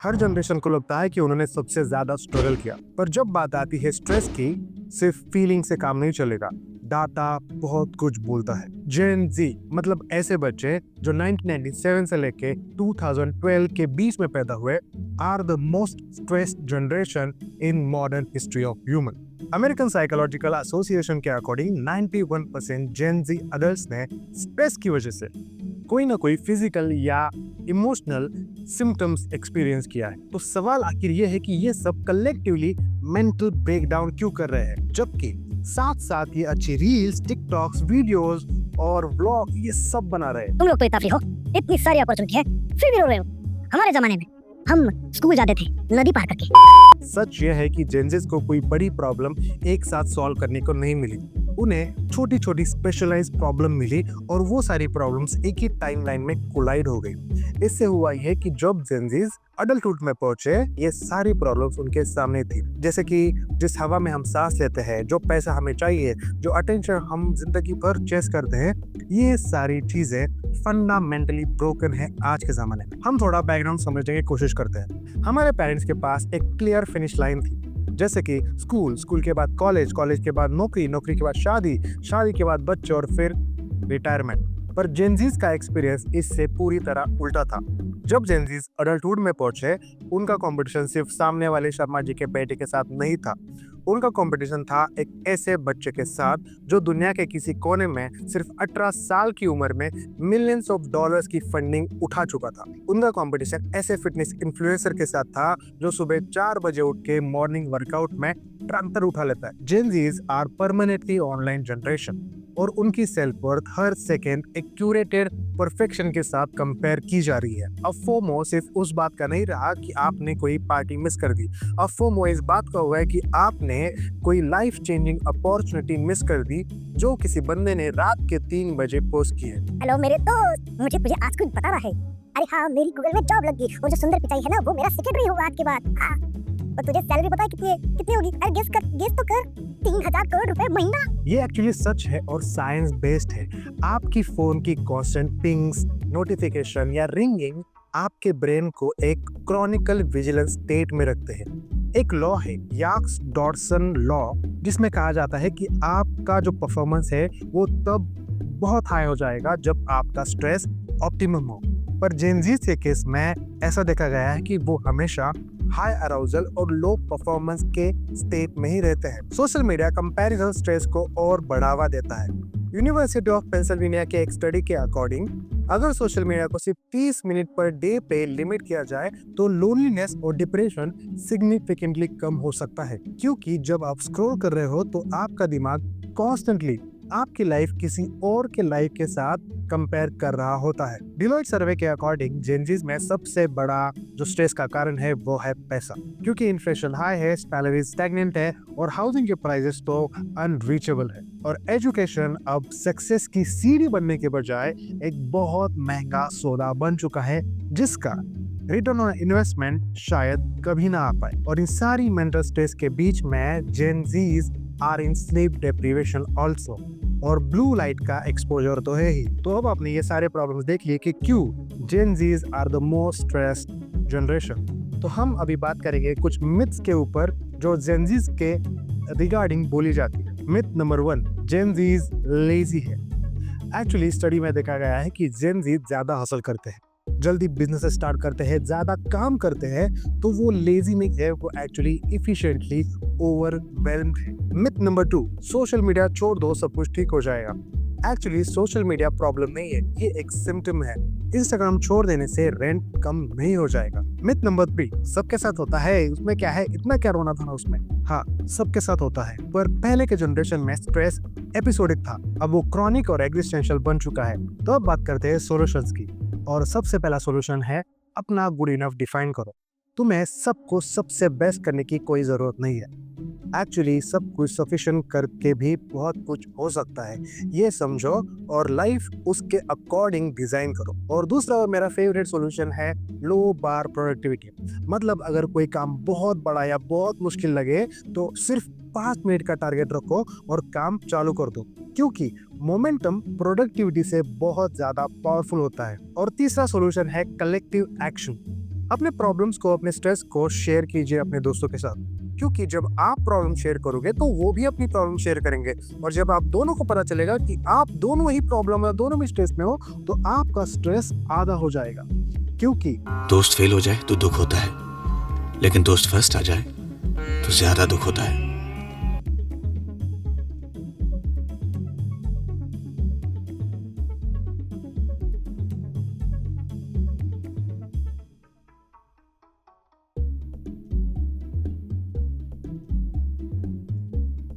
हर generation को लगता है कि उन्होंने सबसे ज्यादा स्ट्रगल किया, पर जब बात आती है स्ट्रेस की, सिर्फ फीलिंग से काम नहीं चलेगा। डाटा बहुत कुछ बोलता है। जेन जी मतलब ऐसे बच्चे जो 1997 से लेके 2012 के बीच में पैदा हुए are the most stressed generation in modern history of human. American psychological association के अकॉर्डिंग 91% जेन जी अडल्ट्स ने स्ट्रेस की वजह से कोई ना कोई फिजिकल या इमोशनल सिम्टम्स एक्सपीरियंस किया है। तो सवाल आखिर ये है कि ये सब कलेक्टिवली मेंटल ब्रेकडाउन क्यों कर रहे हैं, जबकि साथ साथ ये अच्छी रील्स, टिकटॉक्स, वीडियोस और व्लॉग ये सब बना रहे हैं। तुम लोग तो इतना फ्री हो, इतनी सारी अपॉर्चुनिटी है, फिर भी रो रहे हो। हमारे जमाने में हम स्कूल जाते थे नदी पार करके। सच यह है कि जेंजिस को कोई बड़ी प्रॉब्लम एक साथ सॉल्व करने को नहीं मिली। उन्हें छोटी छोटी स्पेशलाइज्ड प्रॉब्लम मिली और वो सारी प्रॉब्लम्स एक ही टाइमलाइन में कोलाइड हो गई। इससे हुआ यह कि जब जेंजिस अडल्टहुड में पहुंचे, ये सारी प्रॉब्लम्स उनके सामने थी। जैसे कि जिस हवा में हम सांस लेते हैं, जो पैसा हमें चाहिए, जो अटेंशन हम जिंदगी भर चेस करते हैं, ये सारी चीजें फंडामेंटली ब्रोकन है आज के जमाने में। हम थोड़ा बैकग्राउंड समझने की कोशिश करते हैं। हमारे पेरेंट्स के पास एक क्लियर फिनिश लाइन थी, जैसे कि स्कूल के बाद कॉलेज, कॉलेज के बाद नौकरी, नौकरी के बाद शादी, शादी के बाद बच्चे और फिर रिटायरमेंट। पर जेंजीज का एक्सपीरियंस इससे पूरी तरह उल्टा था। जब जेंजीज अडल्टहुड में पहुंचे, उनका कंपटीशन सिर्फ सामने वाले शर्मा जी के बेटे के साथ नहीं था। उनका कंपटीशन था एक ऐसे बच्चे के साथ जो दुनिया के किसी कोने में सिर्फ 18 साल की उम्र में मिलियंस ऑफ डॉलर्स की फंडिंग उठा चुका था। उनका कंपटीशन ऐसे फिटनेस इन्फ्लुएंसर के साथ था जो सुबह 4 बजे उठ के मॉर्निंग वर्कआउट में ट्रैक्टर उठा लेता है। Gen Zs are permanently online generation और उनकी सेल्फ वर्थ हर सेकेंड एक क्यूरेटेड परफेक्शन के साथ कंपेयर की जा रही है। अब फोमो सिर्फ उस बात का नहीं रहा कि आपने कोई पार्टी मिस कर दी। अब फोमो इस बात का हुआ है कि आपने कोई लाइफ चेंजिंग अपॉर्चुनिटी मिस कर दी जो किसी बंदे ने रात के 3 बजे पोस्ट की है। हेलो मेरे दोस्त, मुझे आज कुछ बता रहा है। अरे हाँ, मेरी गूगल में जॉब लग गई। वो जो सुंदर पिचाई है ना, वो मेरा सेक्रेटरी होगा आज के बाद। हाँ। और तुझे सैलरी पता है कितनी होगी? अरे गेस तो कर। 3000 करोड़ रुपए महीना। ये एक्चुअली सच है और साइंस बेस्ड है। आपकी फोन की कांस्टेंट पिंग्स, नोटिफिकेशन या रिंगिंग आपके ब्रेन को एक क्रॉनिकल विजिलेंस स्टेट में रखते हैं। एक लॉ है, याक्स डॉर्सन लॉ, जिसमें कहा जाता है कि आपका जो परफॉर्मेंस है वो तब बहुत हाई हो जाएगा जब आपका स्ट्रेस ऑप्टिमम हो। पर जेंजीज के केस में ऐसा देखा गया है कि वो हमेशा हाई अराउजल और लो परफॉर्मेंस के स्टेट में ही रहते हैं। सोशल मीडिया कंपैरिजन स्ट्रेस को और बढ़ावा देता है। यूनिवर्सिटी ऑफ पेंसिल्वेनिया के एक स्टडी के अकॉर्डिंग अगर सोशल मीडिया को सिर्फ 30 मिनट पर डे पे लिमिट किया जाए तो लोनलीनेस और डिप्रेशन सिग्निफिकेंटली कम हो सकता है, क्योंकि जब आप स्क्रॉल कर रहे हो तो आपका दिमाग कॉन्स्टेंटली आपकी लाइफ किसी और के लाइफ के साथ कंपेयर कर रहा होता है। डिलॉयट सर्वे के अकॉर्डिंग जेंजीज में सबसे बड़ा जो स्ट्रेस का कारण है वो है पैसा, क्योंकि इन्फ्लेशन हाई है, सैलरी स्टैग्नेंट है और हाउसिंग के प्राइसेस तो अनरीचेबल है। और एजुकेशन अब सक्सेस की सीढ़ी बनने के बजाय एक बहुत महंगा सौदा बन चुका है, जिसका रिटर्न ऑन इन्वेस्टमेंट शायद कभी ना आ पाए। और इन सारी मेंटल स्ट्रेस के बीच में Gen Zs are in sleep deprivation also, और ब्लू लाइट का एक्सपोजर तो है ही। तो अब आपने ये सारे प्रॉब्लम्स देख लिए कि क्यों Gen Zs are the most stressed generation. तो हम अभी बात करेंगे कुछ मिथ्स के ऊपर जो जेंजीज के रिगार्डिंग बोली जाती है। मिथ नंबर 1, जेंजीज लेजी है। एक्चुअली स्टडी में देखा गया है कि जेंजीज ज्यादा हासिल करते हैं, जल्दी बिजनेस स्टार्ट करते हैं, ज्यादा काम करते हैं, तो वो लेजी नहीं है, वो एक्चुअली इफिशिएंटली ओवरवेल्म्ड है। मिथ नंबर 2, सोशल मीडिया छोड़ दो सब कुछ ठीक हो जाएगा। एक्चुअली सोशल मीडिया प्रॉब्लम नहीं है, ये एक सिम्टम है। इंस्टाग्राम छोड़ देने से रेंट कम नहीं हो जाएगा। मिथ नंबर 3, सबके साथ होता है, उसमें क्या है, इतना क्या रोना था ना उसमें। हाँ, सबके साथ होता है, पर पहले के जनरेशन में स्ट्रेस एपिसोडिक था, अब वो क्रॉनिक और एग्जिस्टेंशियल बन चुका है। तो अब बात करते हैं सॉल्यूशंस की। और सबसे पहला सॉल्यूशन है अपना गुड इनफ डिफाइन करो। तुम्हें सबको सबसे बेस्ट करने की कोई जरूरत नहीं है। एक्चुअली सब कुछ सफिशिएंट करके भी बहुत कुछ हो सकता है, ये समझो और लाइफ उसके अकॉर्डिंग डिजाइन करो। और दूसरा और मेरा फेवरेट सॉल्यूशन है लो बार प्रोडक्टिविटी। मतलब अगर कोई काम बहुत बड़ा या बहुत मुश्किल लगे तो सिर्फ 5 मिनट का टारगेट रखो और काम चालू कर दो, क्योंकि मोमेंटम प्रोडक्टिविटी से बहुत ज्यादा पावरफुल होता है। और तीसरा सॉल्यूशन है कलेक्टिव एक्शन। अपने प्रॉब्लम्स को, अपने स्ट्रेस को शेयर कीजिए अपने दोस्तों के साथ, क्योंकि जब आप प्रॉब्लम शेयर करोगे तो वो भी अपनी प्रॉब्लम शेयर करेंगे, और जब आप दोनों को पता चलेगा कि आप दोनों ही प्रॉब्लम है, दोनों भी स्ट्रेस में हो, तो आपका स्ट्रेस आधा हो जाएगा। क्योंकि दोस्त फेल हो जाए तो दुख होता है, लेकिन दोस्त फर्स्ट आ जाए तो ज्यादा दुख होता है।